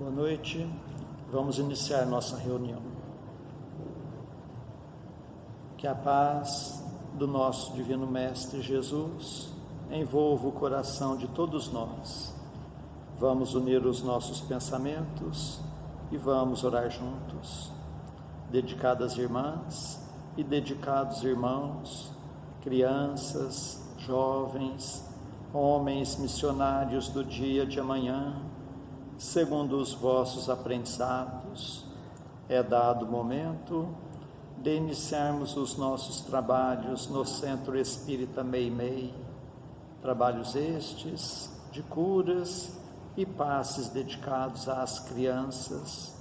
Boa noite, vamos iniciar nossa reunião. Que a paz do nosso Divino Mestre Jesus envolva o coração de todos nós. Vamos unir os nossos pensamentos e vamos orar juntos. Dedicadas irmãs e dedicados irmãos, crianças, jovens, homens missionários do dia de amanhã, segundo os vossos aprendizados, é dado o momento de iniciarmos os nossos trabalhos no Centro Espírita Meimei, trabalhos estes de curas e passes dedicados às crianças,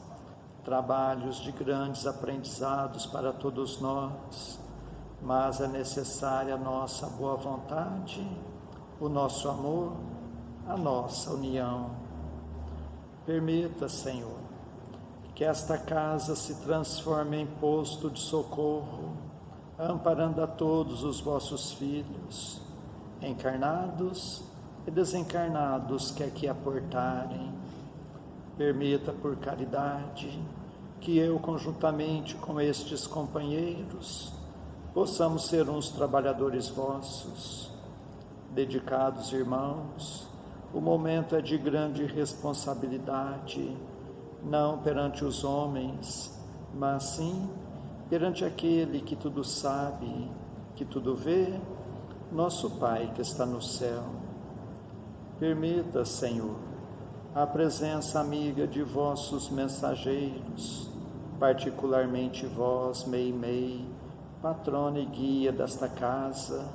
trabalhos de grandes aprendizados para todos nós, mas é necessária a nossa boa vontade, o nosso amor, a nossa união. Permita, Senhor, que esta casa se transforme em posto de socorro, amparando a todos os vossos filhos, encarnados e desencarnados que aqui aportarem. Permita, por caridade, que eu, conjuntamente com estes companheiros, possamos ser uns trabalhadores vossos. Dedicados irmãos, o momento é de grande responsabilidade, não perante os homens, mas sim perante aquele que tudo sabe, que tudo vê, nosso Pai que está no céu. Permita, Senhor, a presença amiga de vossos mensageiros, particularmente vós, Meimei, patrona e guia desta casa,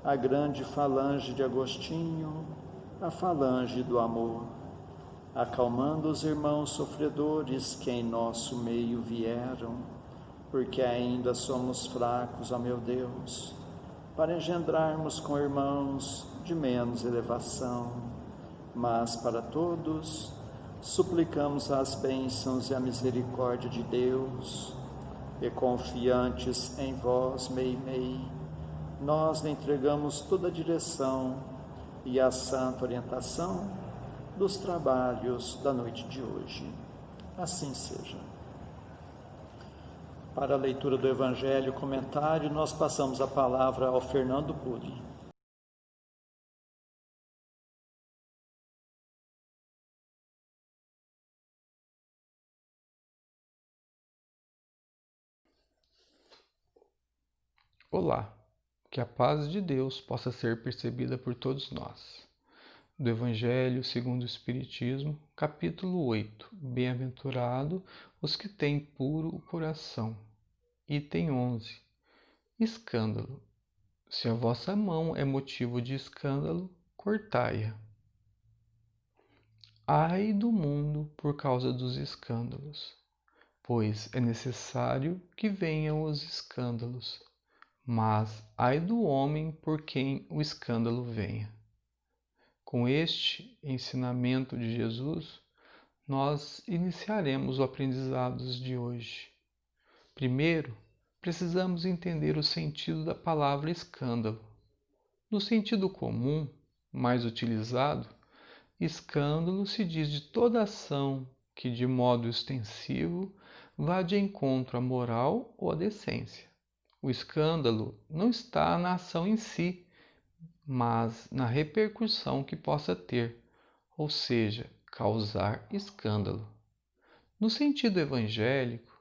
a grande falange de Agostinho, a falange do amor, acalmando os irmãos sofredores que em nosso meio vieram, porque ainda somos fracos, ó meu Deus, para engendrarmos com irmãos de menos elevação, mas para todos suplicamos as bênçãos e a misericórdia de Deus, e confiantes em vós, Meimei, nós lhe entregamos toda a direção e a santa orientação dos trabalhos da noite de hoje. Assim seja. Para a leitura do Evangelho e comentário, nós passamos a palavra ao Fernando Puri. Olá, que a paz de Deus possa ser percebida por todos nós. Do Evangelho segundo o Espiritismo, capítulo 8. Bem-aventurado os que têm puro o coração. Item 11. Escândalo. Se a vossa mão é motivo de escândalo, cortai-a. Ai do mundo por causa dos escândalos, pois é necessário que venham os escândalos, mas ai do homem por quem o escândalo venha. Com este ensinamento de Jesus, nós iniciaremos o aprendizado de hoje. Primeiro, precisamos entender o sentido da palavra escândalo. No sentido comum, mais utilizado, escândalo se diz de toda ação que, de modo extensivo, vá de encontro à moral ou à decência. O escândalo não está na ação em si, mas na repercussão que possa ter, ou seja, causar escândalo. No sentido evangélico,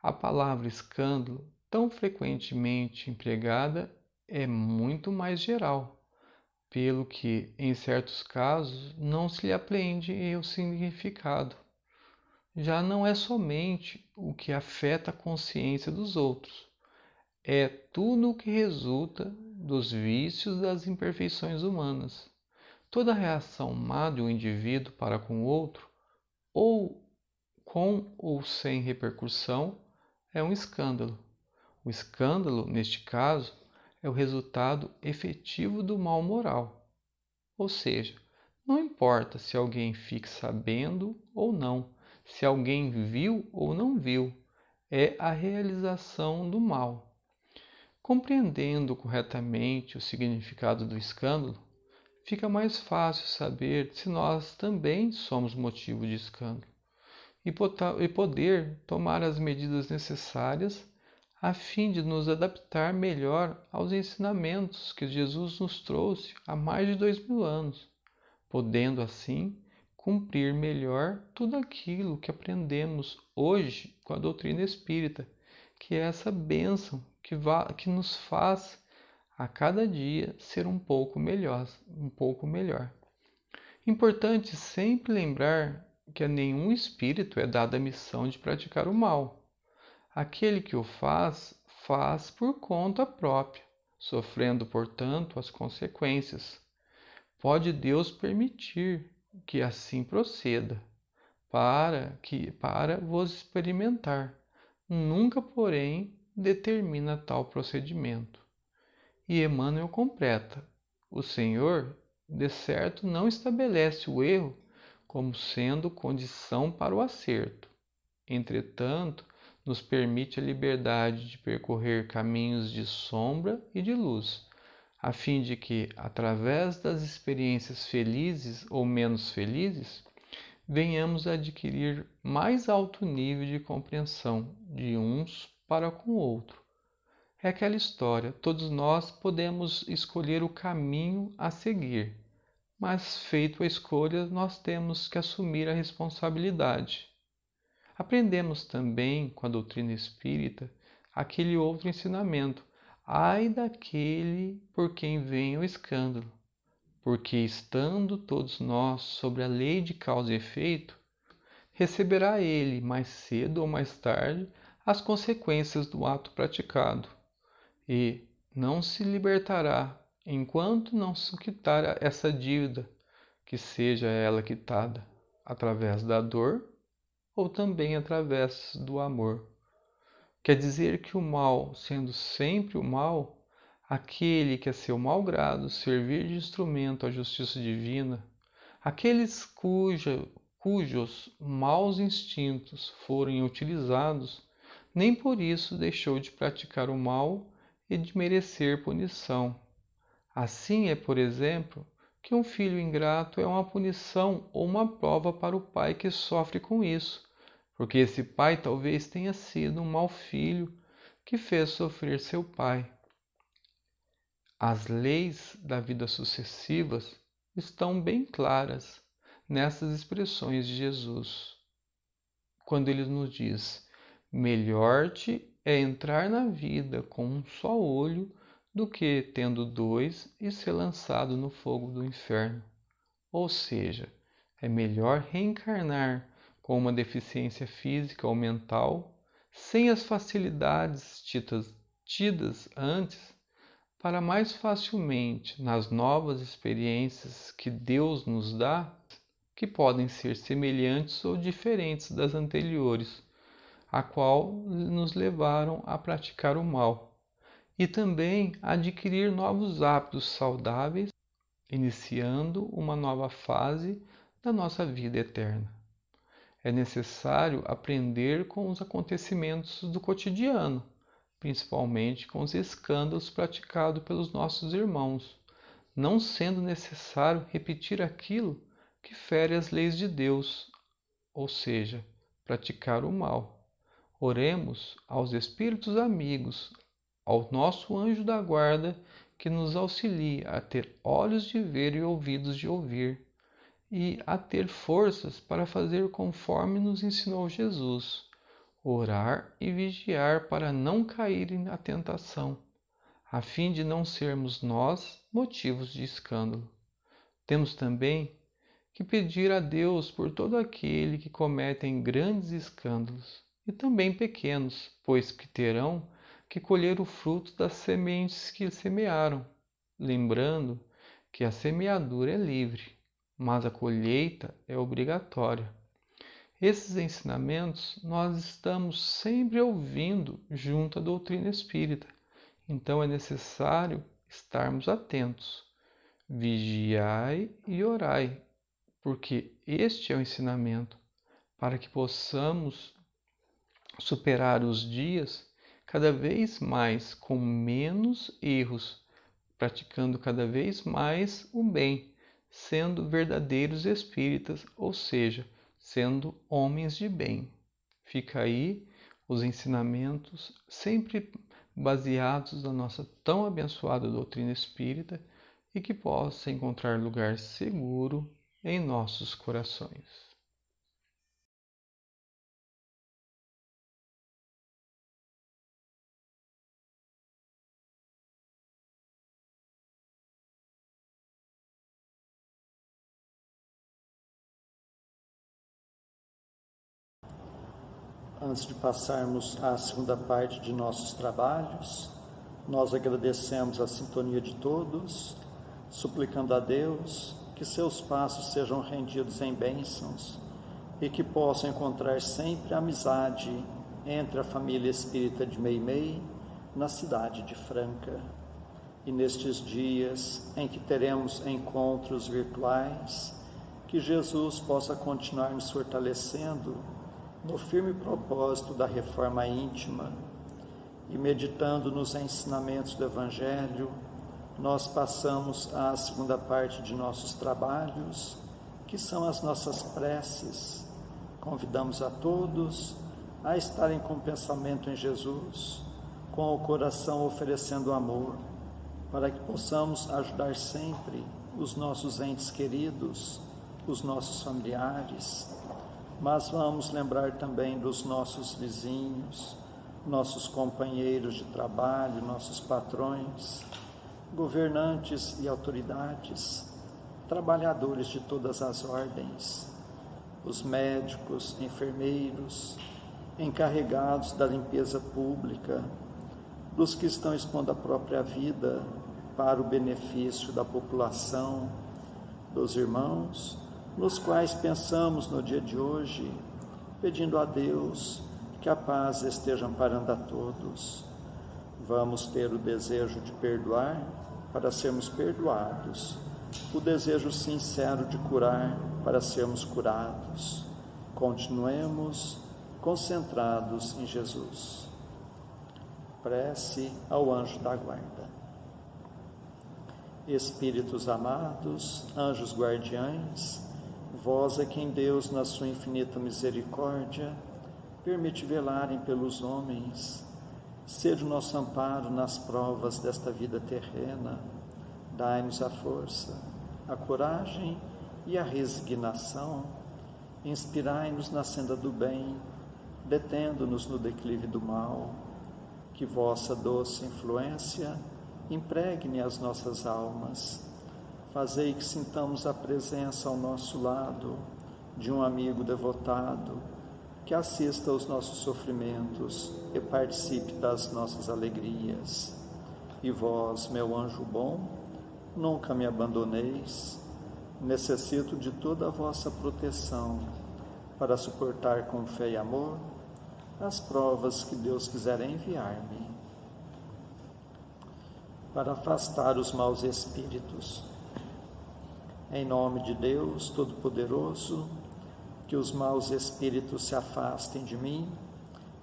a palavra escândalo, tão frequentemente empregada, é muito mais geral, pelo que, em certos casos, não se lhe apreende o significado. Já não é somente o que afeta a consciência dos outros, é tudo o que resulta dos vícios das imperfeições humanas. Toda reação má de um indivíduo para com o outro, ou com ou sem repercussão, é um escândalo. O escândalo, neste caso, é o resultado efetivo do mal moral. Ou seja, não importa se alguém fique sabendo ou não, se alguém viu ou não viu, é a realização do mal. Compreendendo corretamente o significado do escândalo, fica mais fácil saber se nós também somos motivo de escândalo e poder tomar as medidas necessárias a fim de nos adaptar melhor aos ensinamentos que Jesus nos trouxe há mais de 2000 anos, podendo assim cumprir melhor tudo aquilo que aprendemos hoje com a doutrina espírita, que é essa bênção que nos faz a cada dia ser um pouco melhor, um pouco melhor. Importante sempre lembrar que a nenhum espírito é dada a missão de praticar o mal. Aquele que o faz, faz por conta própria, sofrendo, portanto, as consequências. Pode Deus permitir que assim proceda, para vos experimentar. Nunca, porém, determina tal procedimento. E Emmanuel completa: o Senhor, de certo, não estabelece o erro como sendo condição para o acerto. Entretanto, nos permite a liberdade de percorrer caminhos de sombra e de luz, a fim de que, através das experiências felizes ou menos felizes, venhamos a adquirir mais alto nível de compreensão de uns para com o outro. É aquela história, todos nós podemos escolher o caminho a seguir, mas feito a escolha, nós temos que assumir a responsabilidade. Aprendemos também com a doutrina espírita aquele outro ensinamento: ai daquele por quem vem o escândalo, porque estando todos nós sobre a lei de causa e efeito, receberá ele, mais cedo ou mais tarde, as consequências do ato praticado, e não se libertará enquanto não se quitar essa dívida, que seja ela quitada através da dor ou também através do amor. Quer dizer que o mal, sendo sempre o mal, aquele que a seu mau grado servir de instrumento à justiça divina, aqueles cujos maus instintos forem utilizados, nem por isso deixou de praticar o mal e de merecer punição. Assim é, por exemplo, que um filho ingrato é uma punição ou uma prova para o pai que sofre com isso, porque esse pai talvez tenha sido um mau filho que fez sofrer seu pai. As leis da vida sucessivas estão bem claras nessas expressões de Jesus, quando ele nos diz: melhor-te é entrar na vida com um só olho do que, tendo dois, e ser lançado no fogo do inferno. Ou seja, é melhor reencarnar com uma deficiência física ou mental, sem as facilidades tidas antes, para mais facilmente, nas novas experiências que Deus nos dá, que podem ser semelhantes ou diferentes das anteriores, a qual nos levaram a praticar o mal, e também adquirir novos hábitos saudáveis, iniciando uma nova fase da nossa vida eterna. É necessário aprender com os acontecimentos do cotidiano, principalmente com os escândalos praticados pelos nossos irmãos, não sendo necessário repetir aquilo que fere as leis de Deus, ou seja, praticar o mal. Oremos aos espíritos amigos, ao nosso anjo da guarda, que nos auxilie a ter olhos de ver e ouvidos de ouvir, e a ter forças para fazer conforme nos ensinou Jesus, orar e vigiar para não cair na tentação, a fim de não sermos nós motivos de escândalo. Temos também que pedir a Deus por todo aquele que cometem grandes escândalos, e também pequenos, pois que terão que colher o fruto das sementes que semearam, lembrando que a semeadura é livre, mas a colheita é obrigatória. Esses ensinamentos nós estamos sempre ouvindo junto à doutrina espírita, então é necessário estarmos atentos. Vigiai e orai, porque este é o ensinamento, para que possamos superar os dias cada vez mais com menos erros, praticando cada vez mais o bem, sendo verdadeiros espíritas, ou seja, sendo homens de bem. Fica aí os ensinamentos sempre baseados na nossa tão abençoada doutrina espírita e que possa encontrar lugar seguro em nossos corações. Antes de passarmos à segunda parte de nossos trabalhos, nós agradecemos a sintonia de todos, suplicando a Deus que seus passos sejam rendidos em bênçãos e que possam encontrar sempre amizade entre a família espírita de Meimei na cidade de Franca. E nestes dias em que teremos encontros virtuais, que Jesus possa continuar nos fortalecendo no firme propósito da reforma íntima e meditando nos ensinamentos do Evangelho, nós passamos à segunda parte de nossos trabalhos, que são as nossas preces. Convidamos a todos a estarem com o pensamento em Jesus, com o coração oferecendo amor, para que possamos ajudar sempre os nossos entes queridos, os nossos familiares, mas vamos lembrar também dos nossos vizinhos, nossos companheiros de trabalho, nossos patrões, governantes e autoridades, trabalhadores de todas as ordens, os médicos, enfermeiros, encarregados da limpeza pública, dos que estão expondo a própria vida para o benefício da população, dos irmãos, nos quais pensamos no dia de hoje, pedindo a Deus que a paz esteja amparando a todos. Vamos ter o desejo de perdoar para sermos perdoados, o desejo sincero de curar para sermos curados. Continuemos concentrados em Jesus. Prece ao anjo da guarda. Espíritos amados, anjos guardiães, vós é quem Deus, na sua infinita misericórdia, permite velarem pelos homens. Sede o nosso amparo nas provas desta vida terrena. Dai-nos a força, a coragem e a resignação. Inspirai-nos na senda do bem, detendo-nos no declive do mal. Que vossa doce influência impregne as nossas almas. Fazei que sintamos a presença ao nosso lado de um amigo devotado, que assista aos nossos sofrimentos e participe das nossas alegrias. E vós, meu anjo bom, nunca me abandoneis. Necessito de toda a vossa proteção para suportar com fé e amor as provas que Deus quiser enviar-me. Para afastar os maus espíritos. Em nome de Deus Todo-Poderoso, que os maus espíritos se afastem de mim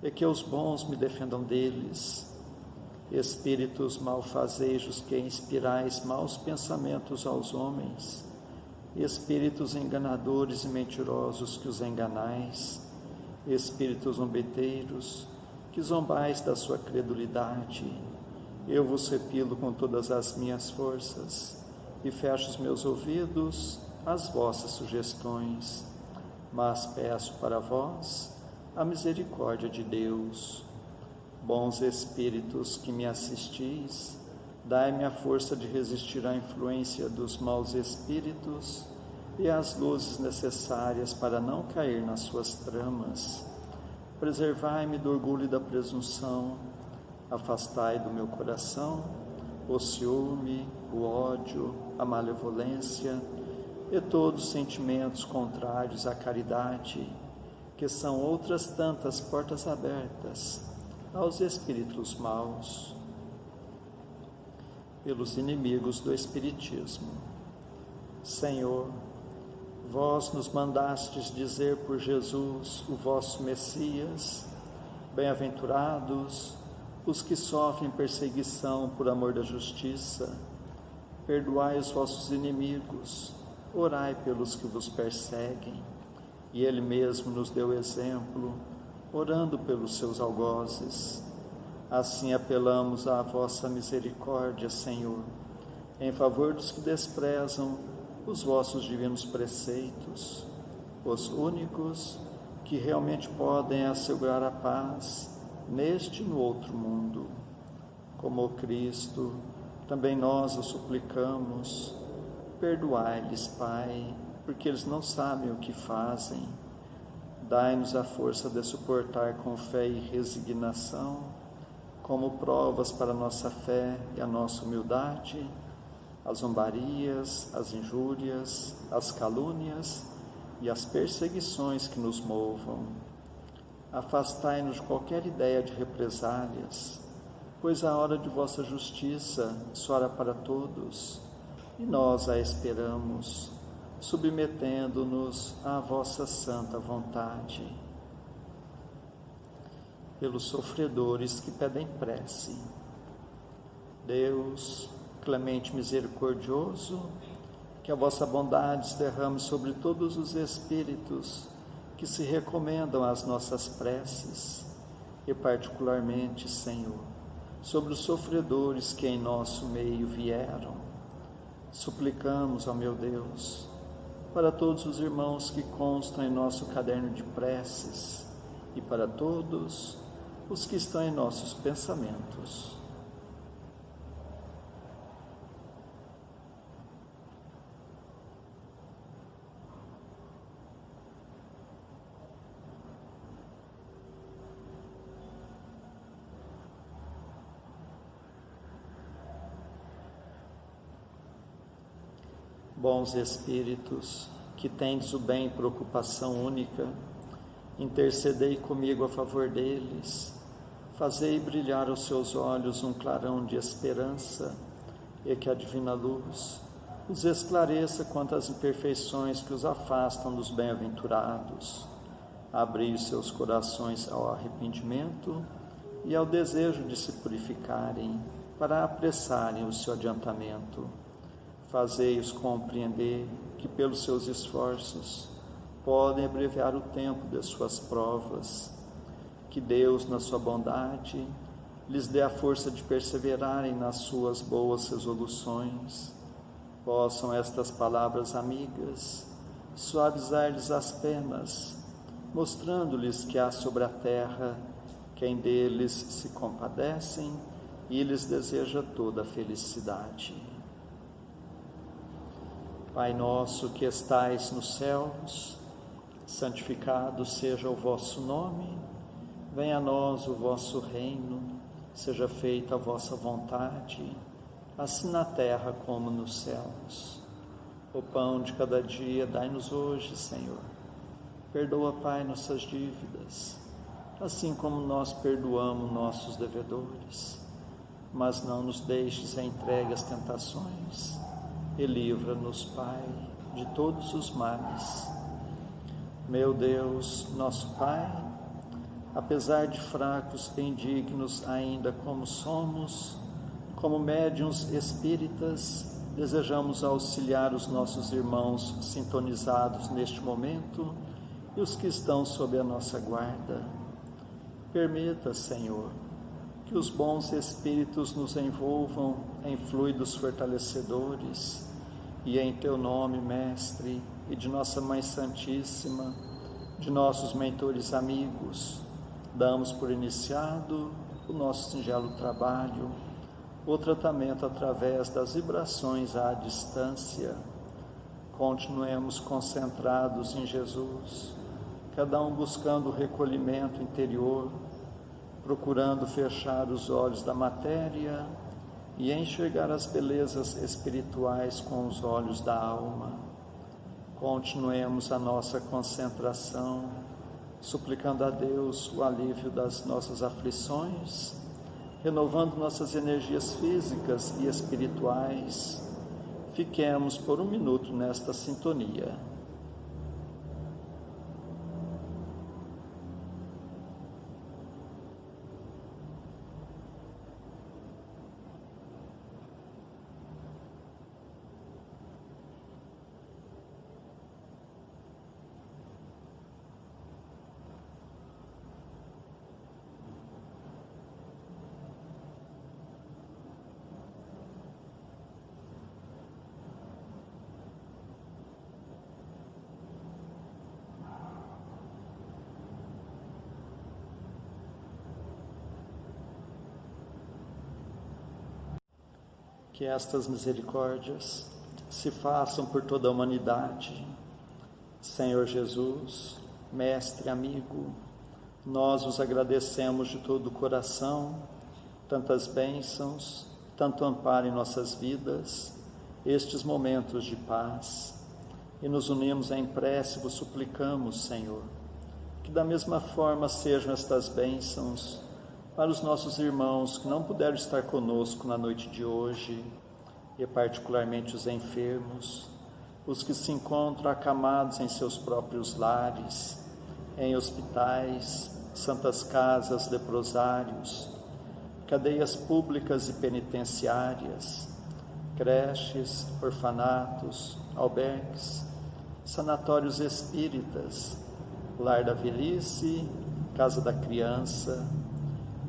e que os bons me defendam deles. Espíritos malfazejos que inspirais maus pensamentos aos homens, espíritos enganadores e mentirosos que os enganais, espíritos zombeteiros que zombais da sua credulidade, eu vos repilo com todas as minhas forças e fecho os meus ouvidos às vossas sugestões, mas peço para vós a misericórdia de Deus. Bons espíritos que me assistis, dai-me a força de resistir à influência dos maus espíritos e as luzes necessárias para não cair nas suas tramas. Preservai-me do orgulho e da presunção, afastai do meu coração o ciúme, o ódio, a malevolência e todos os sentimentos contrários à caridade, que são outras tantas portas abertas aos espíritos maus, pelos inimigos do Espiritismo. Senhor, vós nos mandastes dizer por Jesus, o vosso Messias, bem-aventurados os que sofrem perseguição por amor da justiça, perdoai os vossos inimigos, orai pelos que vos perseguem. E ele mesmo nos deu exemplo, orando pelos seus algozes. Assim apelamos à vossa misericórdia, Senhor, em favor dos que desprezam os vossos divinos preceitos, os únicos que realmente podem assegurar a paz neste e no outro mundo. Como o Cristo, também nós o suplicamos, perdoai-lhes, Pai, porque eles não sabem o que fazem. Dai-nos a força de suportar com fé e resignação, como provas para a nossa fé e a nossa humildade, as zombarias, as injúrias, as calúnias e as perseguições que nos movam. Afastai-nos de qualquer ideia de represálias, pois a hora de vossa justiça soará para todos, e nós a esperamos, submetendo-nos à vossa santa vontade. Pelos sofredores que pedem prece. Deus, clemente e misericordioso, que a vossa bondade se derrame sobre todos os espíritos que se recomendam às nossas preces, e particularmente, Senhor, sobre os sofredores que em nosso meio vieram. Suplicamos, ó meu Deus, para todos os irmãos que constam em nosso caderno de preces e para todos os que estão em nossos pensamentos. Bons Espíritos, que tendes o bem por ocupação única, intercedei comigo a favor deles, fazei brilhar aos seus olhos um clarão de esperança, e que a divina luz os esclareça quanto às imperfeições que os afastam dos bem-aventurados. Abri os seus corações ao arrependimento e ao desejo de se purificarem, para apressarem o seu adiantamento. Fazei-os compreender que, pelos seus esforços, podem abreviar o tempo de suas provas. Que Deus, na sua bondade, lhes dê a força de perseverarem nas suas boas resoluções. Possam estas palavras amigas suavizar-lhes as penas, mostrando-lhes que há sobre a terra quem deles se compadecem e lhes deseja toda a felicidade. Pai nosso que estais nos céus, santificado seja o vosso nome, venha a nós o vosso reino, seja feita a vossa vontade, assim na terra como nos céus. O pão de cada dia dai-nos hoje, Senhor. Perdoa, Pai, nossas dívidas, assim como nós perdoamos nossos devedores. Mas não nos deixes entregue às tentações, e livra-nos, Pai, de todos os males. Meu Deus, nosso Pai, apesar de fracos e indignos ainda como somos, como médiuns espíritas, desejamos auxiliar os nossos irmãos sintonizados neste momento e os que estão sob a nossa guarda. Permita, Senhor, que os bons espíritos nos envolvam em fluidos fortalecedores e em Teu nome, Mestre, e de nossa Mãe Santíssima, de nossos mentores amigos, damos por iniciado o nosso singelo trabalho, o tratamento através das vibrações à distância. Continuemos concentrados em Jesus, cada um buscando o recolhimento interior, procurando fechar os olhos da matéria e enxergar as belezas espirituais com os olhos da alma. Continuemos a nossa concentração, suplicando a Deus o alívio das nossas aflições, renovando nossas energias físicas e espirituais. Fiquemos por um minuto nesta sintonia. que estas misericórdias se façam por toda a humanidade. Senhor Jesus, Mestre, amigo, nós os agradecemos de todo o coração, tantas bênçãos, tanto amparo em nossas vidas, estes momentos de paz, e nos unimos em prece e vos suplicamos, Senhor, que da mesma forma sejam estas bênçãos para os nossos irmãos que não puderam estar conosco na noite de hoje, e particularmente os enfermos, os que se encontram acamados em seus próprios lares, em hospitais, santas casas, leprosários, cadeias públicas e penitenciárias, creches, orfanatos, albergues, sanatórios espíritas, lar da velhice, casa da criança,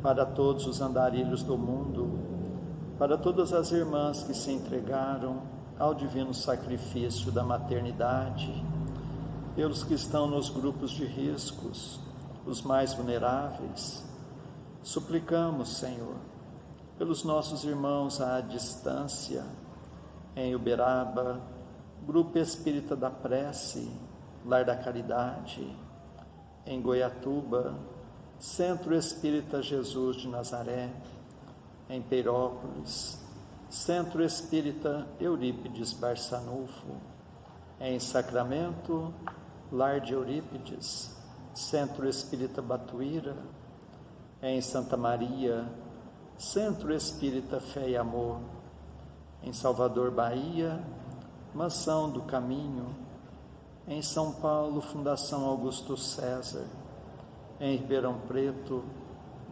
para todos os andarilhos do mundo, para todas as irmãs que se entregaram ao divino sacrifício da maternidade, pelos que estão nos grupos de riscos, os mais vulneráveis. Suplicamos, Senhor, pelos nossos irmãos à distância, em Uberaba, Grupo Espírita da Prece, Lar da Caridade, em Goiatuba, Centro Espírita Jesus de Nazaré, em Peirópolis, Centro Espírita Eurípides Barçanufo, em Sacramento, Lar de Eurípides, Centro Espírita Batuíra, em Santa Maria, Centro Espírita Fé e Amor, em Salvador, Bahia, Mansão do Caminho, em São Paulo, Fundação Augusto César, em Ribeirão Preto,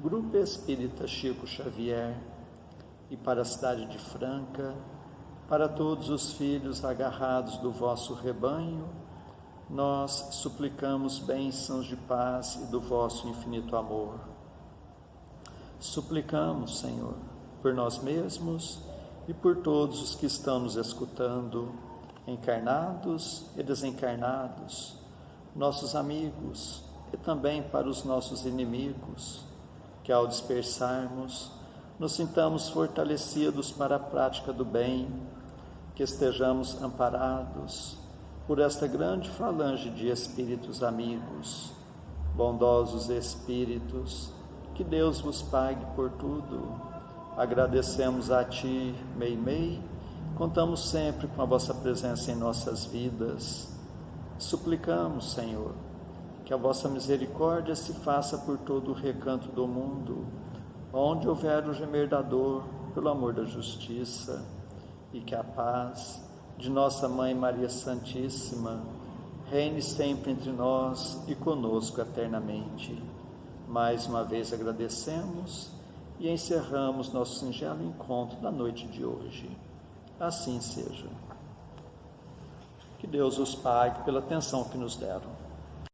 Grupo Espírita Chico Xavier, e para a cidade de Franca, para todos os filhos agarrados do vosso rebanho, nós suplicamos bênçãos de paz e do vosso infinito amor. Suplicamos, Senhor, por nós mesmos e por todos os que estão nos escutando, encarnados e desencarnados, nossos amigos e também para os nossos inimigos, que ao dispersarmos, nos sintamos fortalecidos para a prática do bem, que estejamos amparados por esta grande falange de espíritos amigos, bondosos espíritos, que Deus vos pague por tudo. Agradecemos a Ti, Meimei, contamos sempre com a vossa presença em nossas vidas. Suplicamos, Senhor, que a vossa misericórdia se faça por todo o recanto do mundo, onde houver o gemer da dor, pelo amor da justiça, e que a paz de nossa Mãe Maria Santíssima reine sempre entre nós e conosco eternamente. Mais uma vez agradecemos e encerramos nosso singelo encontro da noite de hoje. Assim seja. Que Deus os pague pela atenção que nos deram.